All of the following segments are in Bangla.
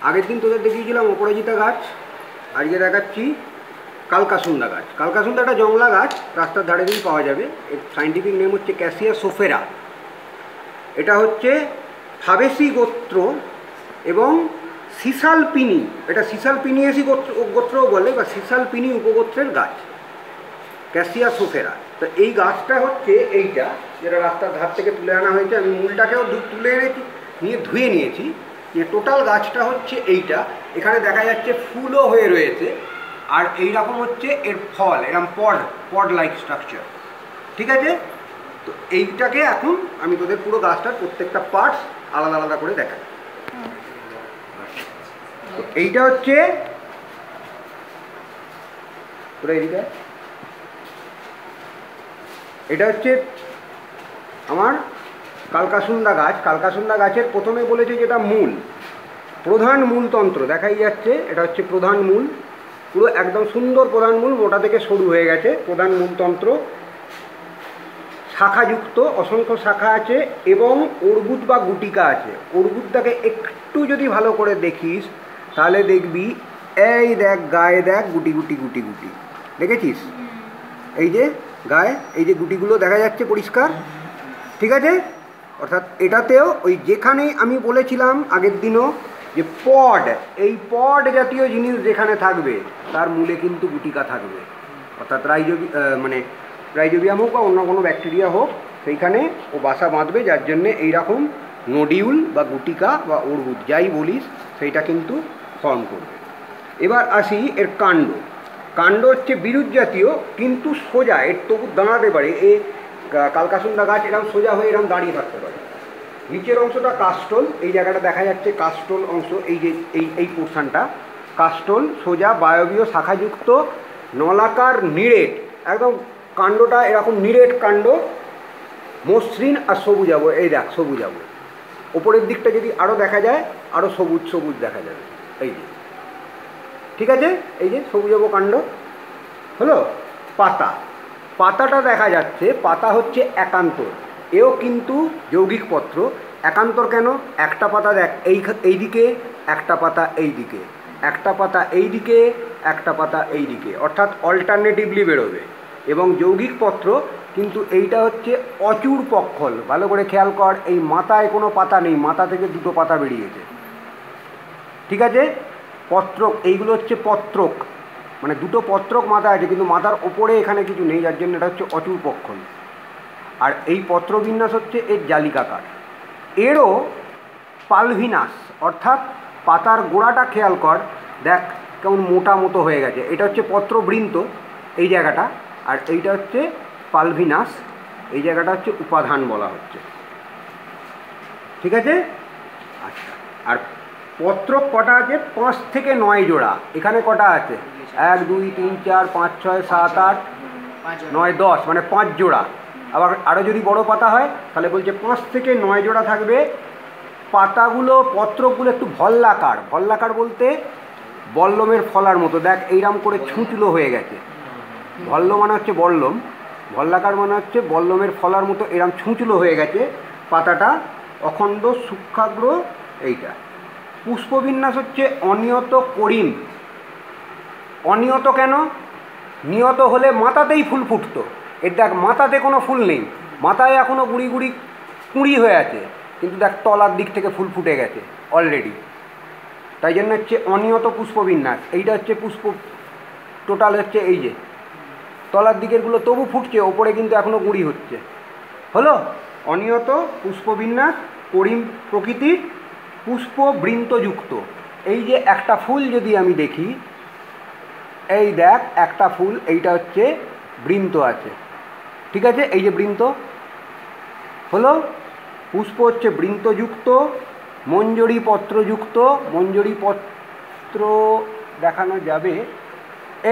আগের দিন তোদের দেখিয়েছিলাম অপরাজিতা গাছ, আজকে দেখাচ্ছি কালকাসুন্দা গাছ। কালকাসুন্দা একটা জংলা গাছ, রাস্তার ধারে দিয়েই পাওয়া যাবে। এর সাইন্টিফিক নেম হচ্ছে ক্যাসিয়া সোফেরা। এটা হচ্ছে ফাবেসি গোত্র এবং সিসালপিনি, এটা সিসালপিনিয়াসি গোত্রও বলে বা সিসালপিনি উপগোত্রের গাছ, ক্যাসিয়া সোফেরা। তো এই গাছটা হচ্ছে এইটা, যেটা রাস্তার ধার থেকে তুলে আনা হয়েছে। আমি মূলটাকেও তুলে এনেছি, নিয়ে ধুয়ে নিয়েছি। যে টোটাল গাছটা হচ্ছে এইটা। এখানে দেখা যাচ্ছে ফুলও হয়ে রয়েছে, আর এইরকম হচ্ছে এর ফল, এরকম পড লাইক স্ট্রাকচার। ঠিক আছে, তো এইটাকে এখন আমি তোদের পুরো গাছটার প্রত্যেকটা পার্টস আলাদা আলাদা করে দেখাই। তো এইটা হচ্ছে পুরো এইদিকে, এটা হচ্ছে আমার কালকাসুন্দা গাছ। কালকাসুন্দা গাছের প্রথমে বলেছে যেটা মূল, প্রধান মূলতন্ত্র দেখাই যাচ্ছে। এটা হচ্ছে প্রধান মূল, পুরো একদম সুন্দর প্রধান মূল, মোটা থেকে সরু হয়ে গেছে প্রধান মূলতন্ত্র, শাখাযুক্ত, অসংখ্য শাখা আছে এবং অর্বুদ বা গুটিকা আছে। অর্বুদটাকে একটু যদি ভালো করে দেখিস তাহলে দেখবি, এই দেখ গায়ে দেখ গুটি গুটি গুটি গুটি, দেখেছিস? এই যে গায়ে এই যে গুটিগুলো দেখা যাচ্ছে পরিষ্কার, ঠিক আছে? অর্থাৎ এটাতেও ওই যেখানেই আমি বলেছিলাম আগের দিনও যে পড, এই পড জাতীয় জিনিস যেখানে থাকবে তার মূলে কিন্তু গুটিকা থাকবে। অর্থাৎ রাইজোবিয়াম হোক বা অন্য কোনো ব্যাকটেরিয়া হোক, সেইখানে ও বাসা বাঁধবে, যার জন্যে এইরকম নোডিউল বা গুটিকা বা অর্বুদ যাই বলিস সেইটা কিন্তু ফর্ম করবে। এবার আসি এর কাণ্ড। কাণ্ড হচ্ছে বিরুৎ জাতীয় কিন্তু সোজা, এর তবু দাঁড়াতে পারে। এ কালকাসুন্দা গাছ এরকম সোজা হয়ে এরকম দাঁড়িয়ে থাকতে পারে। নিচের অংশটা কাস্টল, এই জায়গাটা দেখা যাচ্ছে কাস্টল অংশ, এই যে এই পোর্শনটা কাস্টল, সোজা বায়বীয় শাখাযুক্ত নলাকার নিরেট, একদম কাণ্ডটা এরকম নিরেট কাণ্ড, মসৃণ আর সবুজাব। এই দেখ সবুজাব, ওপরের দিকটা যদি আরও দেখা যায় আরও সবুজ সবুজ দেখা যাবে। এই যে ঠিক আছে, এই যে সবুজাব কাণ্ড হলো। পাতাটা দেখা যাচ্ছে, পাতা হচ্ছে একান্তর, এও কিন্তু যৌগিক পত্র। একান্তর কেন? একটা পাতা দেখ এইদিকে, একটা পাতা এইদিকে, একটা পাতা এইদিকে, একটা পাতা এইদিকে, অর্থাৎ অল্টারনেটিভলি বেরোবে। এবং যৌগিক পত্র কিন্তু এইটা হচ্ছে অচূড় পক্ষল। ভালো করে খেয়াল কর, এই মাথায় কোনো পাতা নেই, মাথা থেকে দুটো পাতা বেরিয়েছে, ঠিক আছে? পত্রক, এইগুলো হচ্ছে পত্রক, মানে দুটো পত্রক মাথা আছে কিন্তু মাথার ওপরে এখানে কিছু নেই, যার জন্য এটা হচ্ছে অচূড় পক্ষল। আর এই পত্রবিন্যাস হচ্ছে এর জালিকাকার। এরও পালভিনাস, অর্থাৎ পাতার গোড়াটা খেয়াল কর, দেখ কেমন মোটা মতো হয়ে গেছে, এটা হচ্ছে পত্রবৃন্ত এই জায়গাটা, আর এইটা হচ্ছে পালভিনাস, এই জায়গাটা হচ্ছে উপাধান বলা হচ্ছে, ঠিক আছে? আচ্ছা, আর পত্রক কটা আছে? 5 থেকে 9 জোড়া। এখানে কটা আছে? 1 2 3 4 5 6 7 8 9 10, মানে 5 জোড়া। আবার আরও যদি বড় পাতা হয় তাহলে বলছে 5 থেকে 9 জোড়া থাকবে। পাতাগুলো, পত্রকগুলো একটু ভল্লাকার। ভল্লাকার বলতে বল্লমের ফলার মতো, দেখ এইরকম করে ছুঁচলো হয়ে গেছে। ভল্ল মানে হচ্ছে বল্লম, ভল্লাকার মানে হচ্ছে বল্লমের ফলার মতো এরকম ছুঁচলো হয়ে গেছে পাতাটা, অখণ্ড সূক্ষ্মাগ্র এইটা। পুষ্পবিন্যাস হচ্ছে অনিয়ত করিম। অনিয়ত কেন? নিয়ত হলে মাথাতেই ফুল ফুটতো, এর দেখ মাথাতে কোনো ফুল নেই, মাথায় এখনও গুড়ি গুড়ি কুঁড়ি হয়ে আছে, কিন্তু দেখ তলার দিক থেকে ফুল ফুটে গেছে অলরেডি, তাই জন্য হচ্ছে অনিয়ত পুষ্পবিন্যাস। এইটা হচ্ছে পুষ্প টোটাল হচ্ছে এই যে তলার দিকেরগুলো তবু ফুটছে, ওপরে কিন্তু এখনও গুঁড়ি হচ্ছে। হলো অনিয়ত পুষ্পবিন্যাস, করিম প্রকৃতির, পুষ্পবৃন্তযুক্ত। এই যে একটা ফুল যদি আমি দেখি, এই দেখ একটা ফুল, এইটা হচ্ছে বৃন্ত আছে, ঠিক আছে? এই যে বৃন্ত হলো, পুষ্প হচ্ছে বৃন্তযুক্ত, মঞ্জরি পত্রযুক্ত। মঞ্জরি পত্র দেখানো যাবে,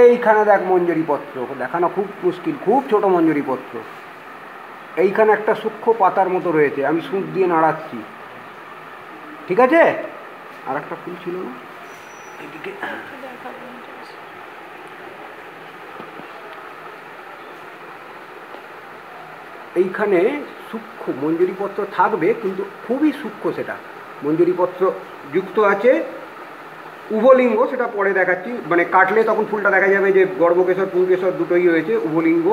এইখানে দেখ মঞ্জরি পত্র দেখানো খুব মুশকিল, খুব ছোট মঞ্জরি পত্র। এইখানে একটা সূক্ষ্ম পাতার মতো রয়েছে, আমি সুঁচ দিয়ে নাড়াচ্ছি, ঠিক আছে? আর একটা ফুল ছিল না এদিকে, এইখানে সূক্ষ্ম মঞ্জরিপত্র থাকবে কিন্তু খুবই সূক্ষ্ম, সেটা মঞ্জরিপত্র যুক্ত আছে। উভলিঙ্গ সেটা পরে দেখাচ্ছি, মানে কাটলে তখন ফুলটা দেখা যাবে যে গর্ভকেশর পুংকেশর দুটোই রয়েছে। উভলিঙ্গ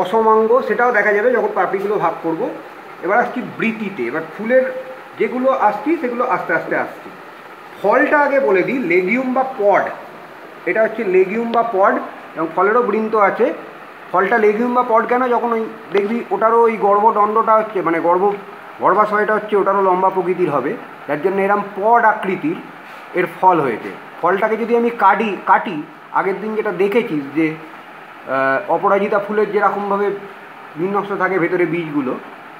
অসমাঙ্গ সেটাও দেখা যাবে যখন পাপড়িগুলো ভাগ করব। এবার আসছি বৃতিতে। এবার ফুলের যেগুলো আসছি সেগুলো আস্তে আস্তে আসছি। ফলটা আগে বলে দিই, লেগিউম বা পড, এটা হচ্ছে লেগিউম বা পড, এবং ফলেরও বৃন্ত আছে। ফলটা লেগিউম বা পড কেন, যখন ওই দেখবি ওটারও ওই গর্ভদণ্ডটা হচ্ছে মানে গর্ভাশয়টা হচ্ছে ওটারও লম্বা প্রকৃতির হবে, যার জন্য এরম পড আকৃতির এর ফল হয়েছে। ফলটাকে যদি আমি কাটি আগের দিন যেটা দেখেছিস যে অপরাজিতা ফুলের যেরকমভাবে বিন্যস্ত থাকে ভেতরে বীজগুলো,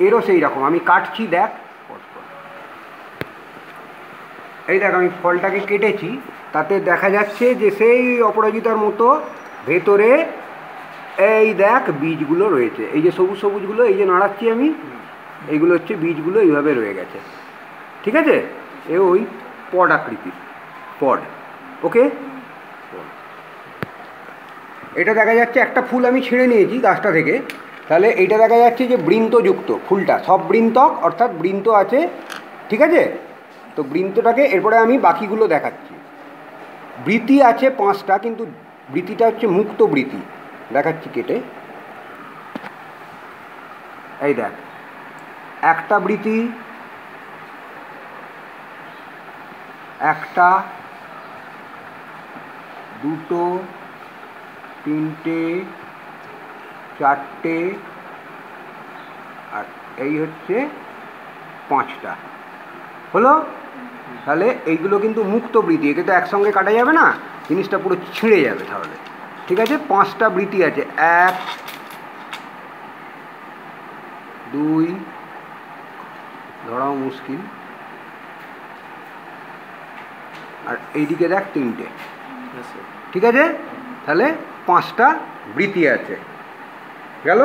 এরও সেই রকম। আমি কাটছি, দেখ, এই দেখ আমি ফলটাকে কেটেছি, তাতে দেখা যাচ্ছে যে সেই অপরাজিতার মতো ভেতরে এই দেখ বীজগুলো রয়েছে। এই যে সবুজ সবুজগুলো, এই যে নাড়াচ্ছি আমি, এইগুলো হচ্ছে বীজগুলো, এইভাবে রয়ে গেছে। ঠিক আছে, এ ওই পড আকৃতির পড। ওকে, এটা দেখা যাচ্ছে একটা ফুল আমি ছিঁড়ে নিয়েছি গাছটা থেকে, তাহলে এইটা দেখা যাচ্ছে যে বৃন্তযুক্ত ফুলটা, সব বৃন্তক অর্থাৎ বৃন্ত আছে। ঠিক আছে, তো বৃন্তটাকে এরপরে আমি বাকিগুলো দেখাচ্ছি। বৃতি আছে 5টা, কিন্তু বৃতিটা হচ্ছে মুক্ত বৃতি। দেখাচ্ছি কেটে, এই দেখ একটা বৃতি, একটা, দুটো, তিনটে, চারটে, আর এই হচ্ছে 5টা। হলো? তাহলে এইগুলো কিন্তু মুক্ত বৃতি, একে তো একসঙ্গে কাটা যাবে না, জিনিসটা পুরো ছিঁড়ে যাবে তাহলে। ঠিক আছে, 5টা বৃতি আছে, 1, 2, ধরাও মুশকিল, আর এইদিকে দেখ 3টে। ঠিক আছে, তাহলে 5টা বৃতি আছে। গেল?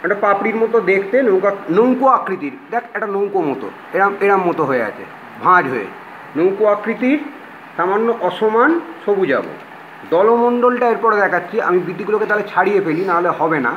একটা পাপড়ির মতো দেখতে, নৌকো আকৃতির, দেখ একটা নৌকো মতো এরম মতো হয়ে আছে, ভাঁজ হয়ে নৌকো আকৃতির, সামান্য অসমান সবুজাভ। দলমণ্ডলটা এরপরে দেখাচ্ছি। আমি বৃতিগুলোকে তাহলে ছাড়িয়ে ফেলি, নাহলে হবে না।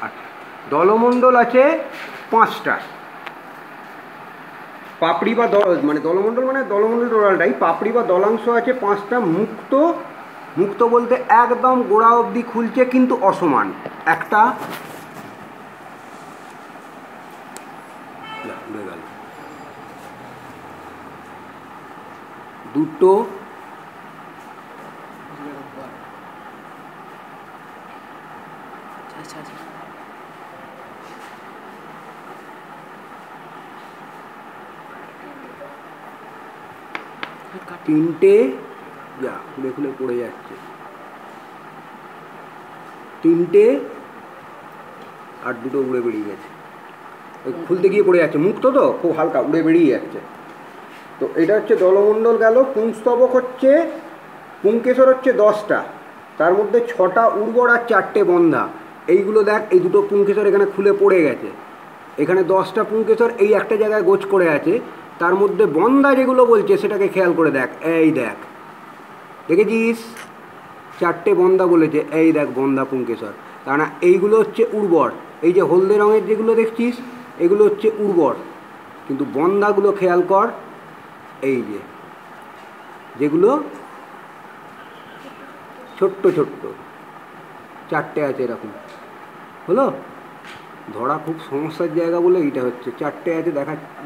আচ্ছা, দলমণ্ডল আছে 5টা। পাপড়ি বা মানে দলমণ্ডল মানে দলমণ্ডল টোটালটাই, পাপড়ি বা দলাংশ আছে 5টা। মুক্ত বলতে একদম গোড়া অবধি খুলছে কিন্তু অসমান। একটা, দুটো, তিনটে, যা খুলে খুলে পড়ে যাচ্ছে, 3টে, আর 2টো উড়ে বেরিয়ে গেছে, খুলতে গিয়ে পড়ে যাচ্ছে। মুক্ত তো খুব হালকা উড়ে বেরিয়ে যাচ্ছে। তো এটা হচ্ছে দলমণ্ডল গেল। পুংস্তবক হচ্ছে, পুংকেশর হচ্ছে 10টা, তার মধ্যে 6টা উর্বর আর 4টে বন্ধা। এইগুলো দেখ, এই 2টো পুংকেশর এখানে খুলে পড়ে গেছে। এখানে 10টা পুংকেশর এই একটা জায়গায় গোছ করে আছে, তার মধ্যে বন্ধা যেগুলো বলছে সেটাকে খেয়াল করে দেখ। এই দেখ, দেখেছিস 4টে বন্ধা বলেছে, এই দেখ বন্ধা পুংকেশর, কারণ এইগুলো হচ্ছে উর্বর। এই যে হলদে রঙের যেগুলো দেখছিস এগুলো হচ্ছে উর্বর, কিন্তু বন্ধাগুলো খেয়াল কর, এই যে যেগুলো ছোট্ট ছোট্ট 4টে আছে এরকম। হলো? ধরা খুব সমস্যার জায়গা বলে এইটা হচ্ছে, 4টে আছে,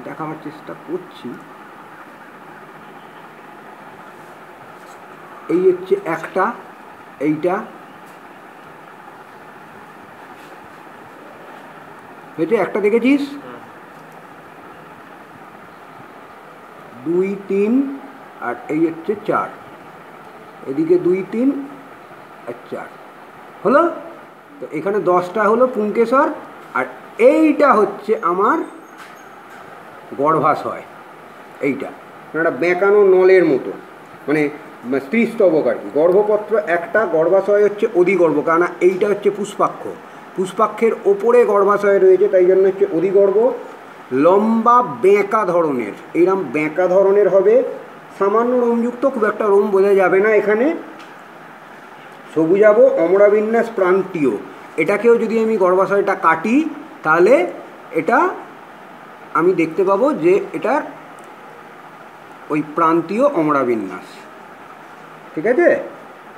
দেখাবার চেষ্টা করছি। এই হচ্ছে একটা, এইটা হয়েছে একটা, দেখেছিস? 2, 3, আর এই হচ্ছে 4, এদিকে 2, 3 আর 4। হলো? তো এখানে 10টা হলো পুংকেশর, আর এইটা হচ্ছে আমার গর্ভাশয়। এইটা একটা বেঁকানো নলের মতো, মানে স্ত্রীস্তবক আর কি। গর্ভপত্র একটা, গর্ভাশয় হচ্ছে অধিগর্ভ, কারণ এইটা হচ্ছে পুষ্পাক্ষ। পুষ্পাক্ষের ওপরে গর্ভাশয় রয়েছে, তাই জন্য হচ্ছে অধিগর্ভ। লম্বা বেঁকা ধরনের, এইরকম বেঁকা ধরনের হবে, সামান্য রোমযুক্ত, খুব একটা রোম বোঝা যাবে না এখানে। সবুজাভ অমরাবিন্যাস প্রান্তীয়, এটাকেও যদি আমি গর্ভাশয়টা কাটি তাহলে এটা আমি দেখতে পাবো যে এটার ওই প্রান্তীয় অমরাবিন্যাস। ঠিক আছে,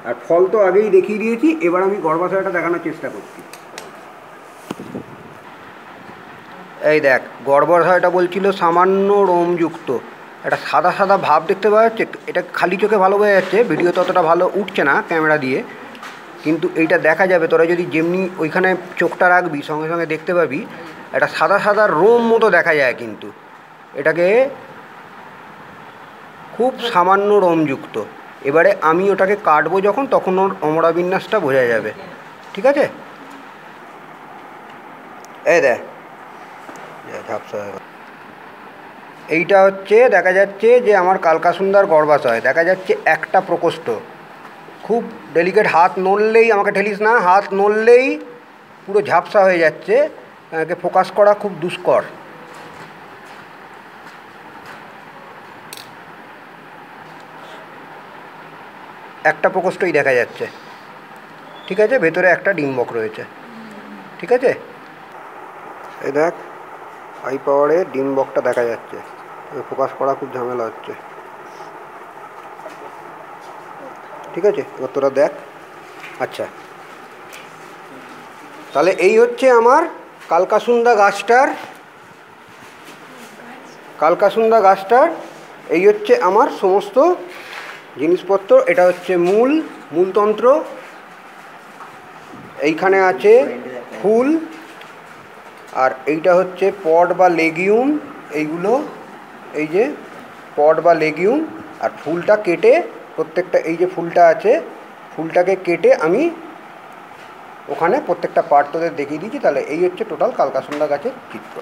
আর ফল তো আগেই দেখিয়ে দিয়েছি, এবার আমি গর্ভাশয়টা দেখানোর চেষ্টা করছি। এই দেখ, গর্ভাশয়টা বলছিল সামান্য রোমযুক্ত, একটা সাদা সাদা ভাব দেখতে পাওয়া যাচ্ছে। এটা খালি চোখে ভালো বোঝা যাচ্ছে, ভিডিওতে অতটা ভালো উঠছে না ক্যামেরা দিয়ে, কিন্তু এইটা দেখা যাবে। তোরা যদি যেমনি ওইখানে চোখটা রাখবি সঙ্গে সঙ্গে দেখতে পাবি একটা সাদা সাদা রোম মতো দেখা যায়, কিন্তু এটাকে খুব সামান্য রোমযুক্ত। এবারে আমি ওটাকে কাটবো যখন, তখন ওর অমরাবিন্যাসটা বোঝা যাবে। ঠিক আছে, এই দেখ ঝাপসা, এইটা হচ্ছে দেখা যাচ্ছে যে আমার কালকাসুন্দার গর্ভাশয়, দেখা যাচ্ছে একটা প্রকোষ্ঠ, খুব ডেলিকেট, হাত নড়লেই, আমাকে ঠেলিস না, হাত নড়লেই পুরো ঝাপসা হয়ে যাচ্ছে, একে ফোকাস করা খুব দুষ্কর। একটা প্রকোষ্ঠই দেখা যাচ্ছে। ঠিক আছে, ভেতরে একটা ডিম্বক রয়েছে। ঠিক আছে, এই দেখ হাই পাওয়ারে ডিম্বকটা দেখা যাচ্ছে, ফোকাস করা খুব ঝামেলা হচ্ছে। ঠিক আছে, এবার তোরা দেখ। আচ্ছা, তাহলে এই হচ্ছে আমার কালকাসুন্দা গাছটার এই হচ্ছে আমার সমস্ত জিনিসপত্র। এটা হচ্ছে মূলতন্ত্র, এইখানে আছে ফুল, আর এইটা হচ্ছে পড বা লেগিউম। এইগুলো এই যে পড বা লেগিউম, আর ফুলটা কেটে প্রত্যেকটা, এই যে ফুলটা আছে, ফুলটাকে কেটে আমি ওখানে প্রত্যেকটা পার্ট তোদের দেখিয়ে দিয়েছি। তাহলে এই হচ্ছে টোটাল কালকাসুন্দা গাছের চিত্র।